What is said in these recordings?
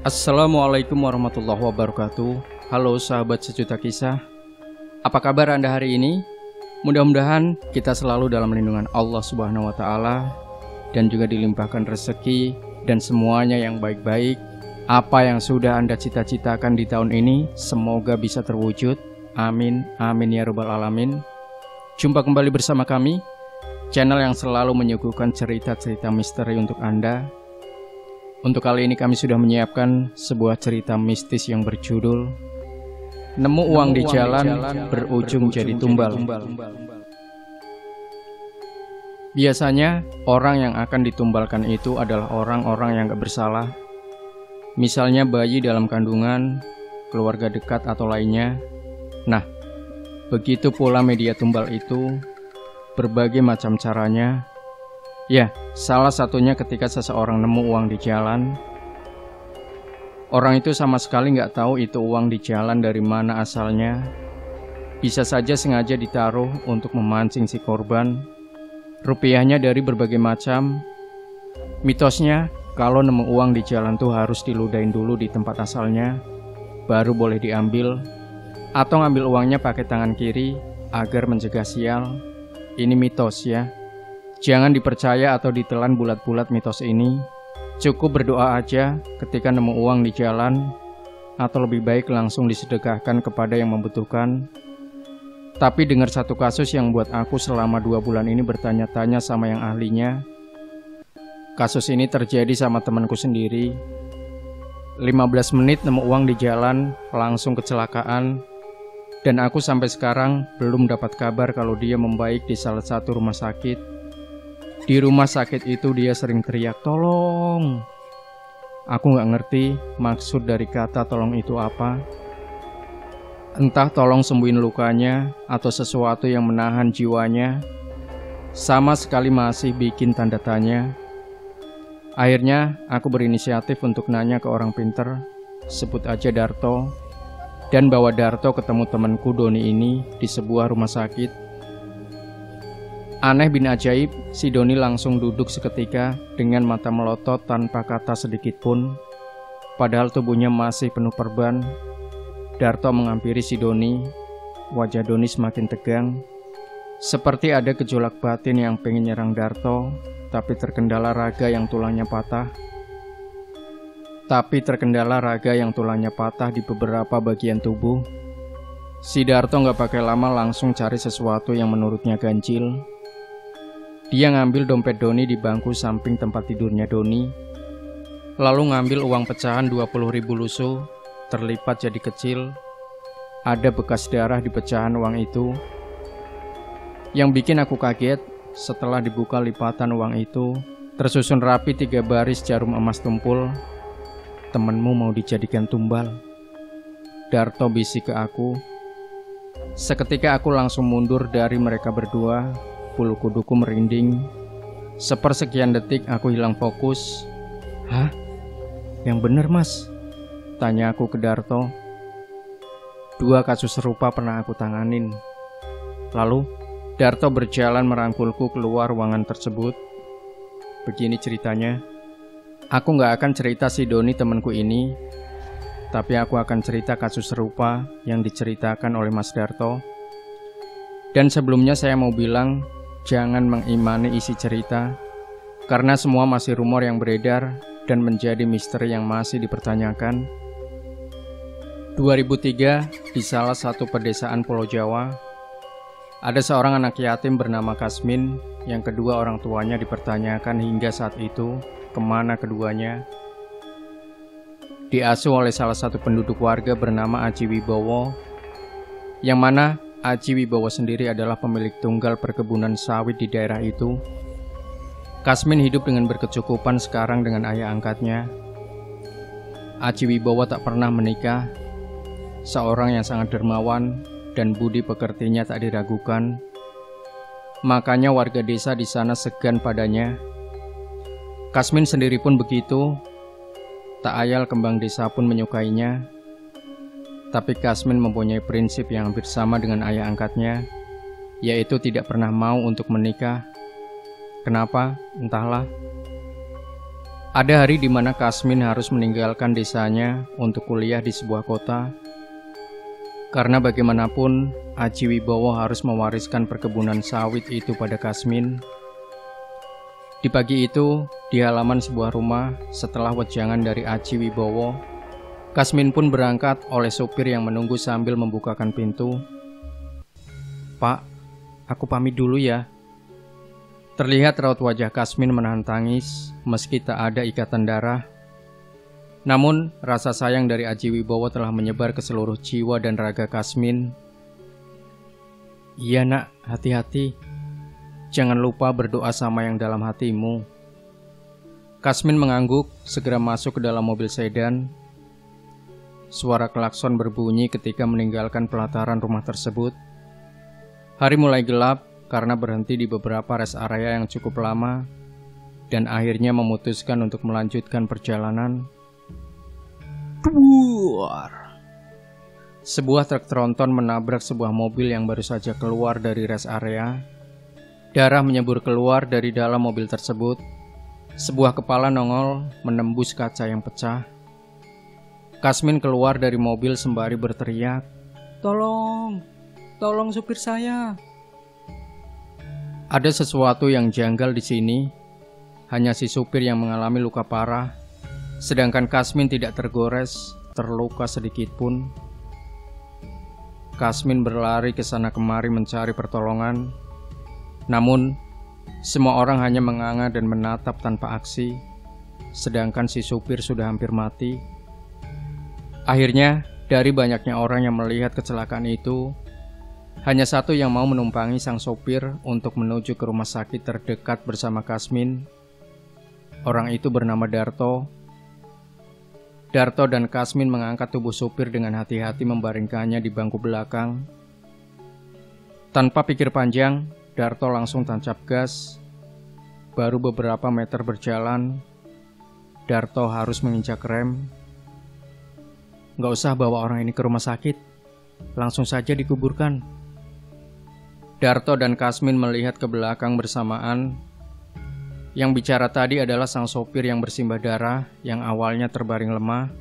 Assalamualaikum warahmatullahi wabarakatuh. Halo sahabat sejuta kisah. Apa kabar Anda hari ini? Mudah-mudahan kita selalu dalam lindungan Allah Subhanahu wa taala dan juga dilimpahkan rezeki dan semuanya yang baik-baik. Apa yang sudah Anda cita-citakan di tahun ini semoga bisa terwujud. Amin, amin ya rabbal alamin. Jumpa kembali bersama kami, channel yang selalu menyuguhkan cerita-cerita misteri untuk Anda. Untuk kali ini kami sudah menyiapkan sebuah cerita mistis yang berjudul Nemu uang di jalan berujung jadi tumbal. Biasanya orang yang akan ditumbalkan itu adalah orang-orang yang gak bersalah. Misalnya bayi dalam kandungan, keluarga dekat atau lainnya. Nah, begitu pula media tumbal itu, berbagai macam caranya. Ya, salah satunya ketika seseorang nemu uang di jalan. Orang itu sama sekali nggak tahu itu uang di jalan dari mana asalnya. Bisa saja sengaja ditaruh untuk memancing si korban. Rupiahnya dari berbagai macam. Mitosnya, kalau nemu uang di jalan tuh harus diludahin dulu di tempat asalnya, baru boleh diambil. Atau ngambil uangnya pakai tangan kiri agar mencegah sial. Ini mitos ya. Jangan dipercaya atau ditelan bulat-bulat mitos ini. Cukup berdoa aja ketika nemu uang di jalan, atau lebih baik langsung disedekahkan kepada yang membutuhkan. Tapi dengar satu kasus yang buat aku selama 2 bulan ini bertanya-tanya sama yang ahlinya. Kasus ini terjadi sama temanku sendiri. 15 menit nemu uang di jalan, langsung kecelakaan. Dan aku sampai sekarang belum dapat kabar kalau dia membaik di salah satu rumah sakit. Di rumah sakit itu dia sering teriak, "Tolong!" Aku gak ngerti maksud dari kata tolong itu apa. Entah tolong sembuhin lukanya atau sesuatu yang menahan jiwanya. Sama sekali masih bikin tanda tanya. Akhirnya aku berinisiatif untuk nanya ke orang pinter, sebut aja Darto, dan bawa Darto ketemu temanku Doni ini di sebuah rumah sakit. Aneh bin ajaib, si Doni langsung duduk seketika dengan mata melotot tanpa kata sedikit pun. Padahal tubuhnya masih penuh perban. Darto menghampiri si Doni. Wajah Doni semakin tegang. Seperti ada gejolak batin yang pengen nyerang Darto, tapi terkendala raga yang tulangnya patah di beberapa bagian tubuh. Si Darto gak pakai lama langsung cari sesuatu yang menurutnya ganjil. Dia ngambil dompet Doni di bangku samping tempat tidurnya Doni. Lalu ngambil uang pecahan 20.000 lusuh, terlipat jadi kecil. Ada bekas darah di pecahan uang itu. Yang bikin aku kaget, setelah dibuka lipatan uang itu, tersusun rapi 3 baris jarum emas tumpul. "Temenmu mau dijadikan tumbal," Darto bisik ke aku. Seketika aku langsung mundur dari mereka berdua. Bulu kuduku merinding. Sepersekian detik aku hilang fokus. "Hah? Yang bener mas?" tanya aku ke Darto. 2 kasus serupa pernah aku tanganin. Lalu Darto berjalan merangkulku keluar ruangan tersebut. Begini ceritanya. Aku gak akan cerita si Doni temanku ini, tapi aku akan cerita kasus serupa yang diceritakan oleh Mas Darto. Dan sebelumnya saya mau bilang, jangan mengimani isi cerita, karena semua masih rumor yang beredar dan menjadi misteri yang masih dipertanyakan. 2003, di salah satu pedesaan Pulau Jawa, ada seorang anak yatim bernama Kasmin, yang kedua orang tuanya dipertanyakan hingga saat itu kemana keduanya. Diasuh oleh salah satu penduduk warga bernama Aji Wibowo, yang mana Aji Wibowo sendiri adalah pemilik tunggal perkebunan sawit di daerah itu. Kasmin hidup dengan berkecukupan sekarang dengan ayah angkatnya. Aji Wibowo tak pernah menikah, seorang yang sangat dermawan dan budi pekertinya tak diragukan. Makanya warga desa di sana segan padanya. Kasmin sendiri pun begitu. Tak ayal kembang desa pun menyukainya. Tapi Kasmin mempunyai prinsip yang hampir sama dengan ayah angkatnya, yaitu tidak pernah mau untuk menikah. Kenapa? Entahlah. Ada hari di mana Kasmin harus meninggalkan desanya untuk kuliah di sebuah kota. Karena bagaimanapun, Aji Wibowo harus mewariskan perkebunan sawit itu pada Kasmin. Di pagi itu, di halaman sebuah rumah, setelah wejangan dari Aji Wibowo, Kasmin pun berangkat oleh sopir yang menunggu sambil membukakan pintu. "Pak, aku pamit dulu ya." Terlihat raut wajah Kasmin menahan tangis meski tak ada ikatan darah. Namun, rasa sayang dari Aji Wibowo telah menyebar ke seluruh jiwa dan raga Kasmin. "Iya nak, hati-hati. Jangan lupa berdoa sama yang dalam hatimu." Kasmin mengangguk, segera masuk ke dalam mobil sedan. Suara klakson berbunyi ketika meninggalkan pelataran rumah tersebut. Hari mulai gelap karena berhenti di beberapa rest area yang cukup lama dan akhirnya memutuskan untuk melanjutkan perjalanan. Duar! Sebuah truk tronton menabrak sebuah mobil yang baru saja keluar dari rest area. Darah menyembur keluar dari dalam mobil tersebut. Sebuah kepala nongol menembus kaca yang pecah. Kasmin keluar dari mobil sembari berteriak, "Tolong! Tolong supir saya!" Ada sesuatu yang janggal di sini. Hanya si supir yang mengalami luka parah, sedangkan Kasmin tidak tergores, terluka sedikit pun. Kasmin berlari ke sana kemari mencari pertolongan. Namun, semua orang hanya menganga dan menatap tanpa aksi, sedangkan si supir sudah hampir mati. Akhirnya, dari banyaknya orang yang melihat kecelakaan itu, hanya satu yang mau menumpangi sang sopir untuk menuju ke rumah sakit terdekat bersama Kasmin. Orang itu bernama Darto. Darto dan Kasmin mengangkat tubuh sopir dengan hati-hati membaringkannya di bangku belakang. Tanpa pikir panjang, Darto langsung tancap gas. Baru beberapa meter berjalan, Darto harus menginjak rem. "Nggak usah bawa orang ini ke rumah sakit, langsung saja dikuburkan." Darto dan Kasmin melihat ke belakang bersamaan. Yang bicara tadi adalah sang sopir yang bersimbah darah, yang awalnya terbaring lemah,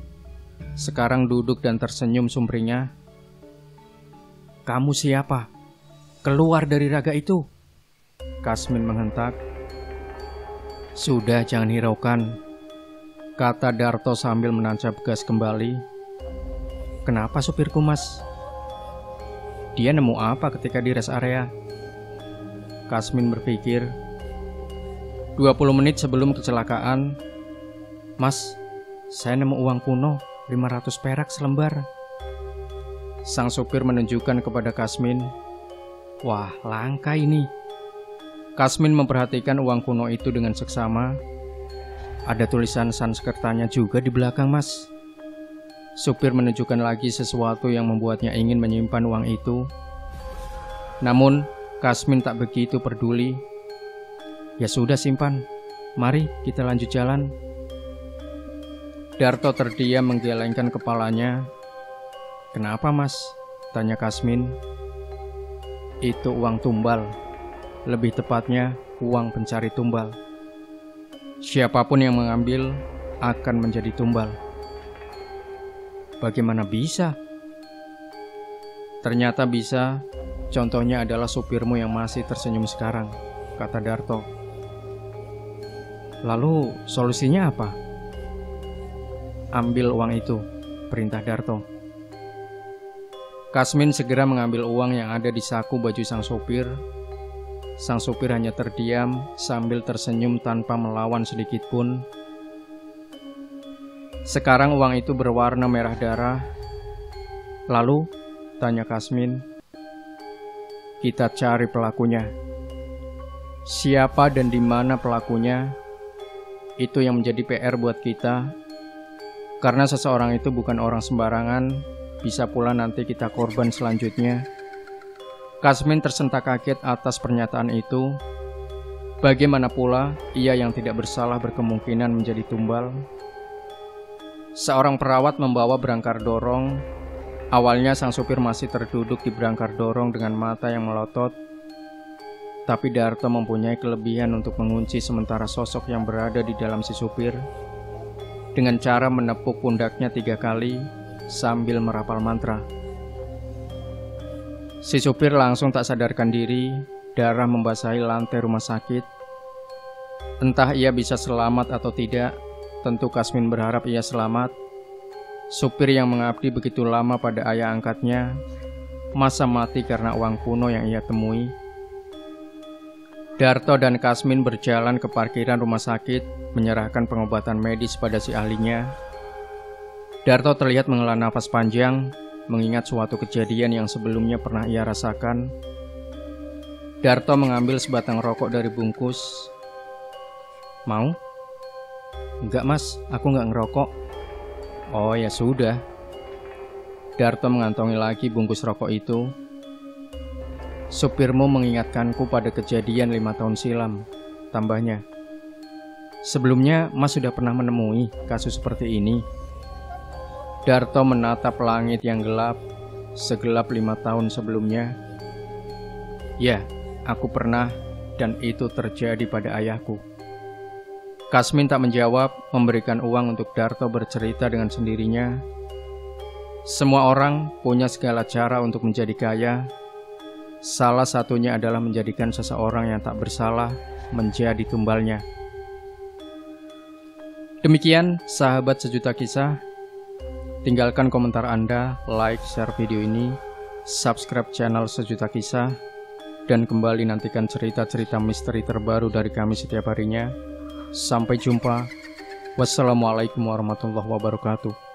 sekarang duduk dan tersenyum sumringah. "Kamu siapa? Keluar dari raga itu!" Kasmin menghentak. "Sudah, jangan hiraukan," kata Darto sambil menancap gas kembali. "Kenapa supirku, Mas? Dia nemu apa ketika di rest area?" Kasmin berpikir. 20 menit sebelum kecelakaan, "Mas, saya nemu uang kuno 500 perak selembar." Sang supir menunjukkan kepada Kasmin. "Wah, langka ini." Kasmin memperhatikan uang kuno itu dengan seksama. "Ada tulisan Sanskertanya juga di belakang, Mas." Supir menunjukkan lagi sesuatu yang membuatnya ingin menyimpan uang itu. Namun, Kasmin tak begitu peduli. "Ya sudah, simpan. Mari kita lanjut jalan." Darto terdiam menggelengkan kepalanya. "Kenapa, Mas?" tanya Kasmin. "Itu uang tumbal. Lebih tepatnya, uang pencari tumbal. Siapapun yang mengambil akan menjadi tumbal." "Bagaimana bisa?" "Ternyata bisa. Contohnya adalah supirmu yang masih tersenyum sekarang," kata Darto. "Lalu solusinya apa?" "Ambil uang itu," perintah Darto. Kasmin segera mengambil uang yang ada di saku baju sang sopir. Sang sopir hanya terdiam sambil tersenyum tanpa melawan sedikit pun. Sekarang uang itu berwarna merah darah. "Lalu?" tanya Kasmin. "Kita cari pelakunya. Siapa dan di mana pelakunya? Itu yang menjadi PR buat kita. Karena seseorang itu bukan orang sembarangan, bisa pula nanti kita korban selanjutnya." Kasmin tersentak kaget atas pernyataan itu. Bagaimana pula ia yang tidak bersalah berkemungkinan menjadi tumbal? Seorang perawat membawa berangkar dorong. Awalnya sang supir masih terduduk di berangkar dorong dengan mata yang melotot. Tapi Darto mempunyai kelebihan untuk mengunci sementara sosok yang berada di dalam si supir dengan cara menepuk pundaknya 3 kali sambil merapal mantra. Si supir langsung tak sadarkan diri, darah membasahi lantai rumah sakit. Entah ia bisa selamat atau tidak, tentu Kasmin berharap ia selamat. Supir yang mengabdi begitu lama pada ayah angkatnya, masa mati karena uang kuno yang ia temui. Darto dan Kasmin berjalan ke parkiran rumah sakit, menyerahkan pengobatan medis pada si ahlinya. Darto terlihat menghela nafas panjang, mengingat suatu kejadian yang sebelumnya pernah ia rasakan. Darto mengambil sebatang rokok dari bungkus. Mau? Enggak mas, aku enggak ngerokok. Oh ya sudah. Darto mengantongi lagi bungkus rokok itu. Supirmu mengingatkanku pada kejadian 5 tahun silam, tambahnya. Sebelumnya mas sudah pernah menemui kasus seperti ini. Darto menatap langit yang gelap, segelap 5 tahun sebelumnya. Ya, aku pernah, dan itu terjadi pada ayahku. Kasmin tak menjawab, memberikan uang untuk Darto bercerita dengan sendirinya. Semua orang punya segala cara untuk menjadi kaya. Salah satunya adalah menjadikan seseorang yang tak bersalah menjadi tumbalnya. Demikian sahabat sejuta kisah. Tinggalkan komentar Anda, like, share video ini, subscribe channel Sejuta Kisah, dan kembali nantikan cerita-cerita misteri terbaru dari kami setiap harinya. Sampai jumpa. Wassalamualaikum warahmatullahi wabarakatuh.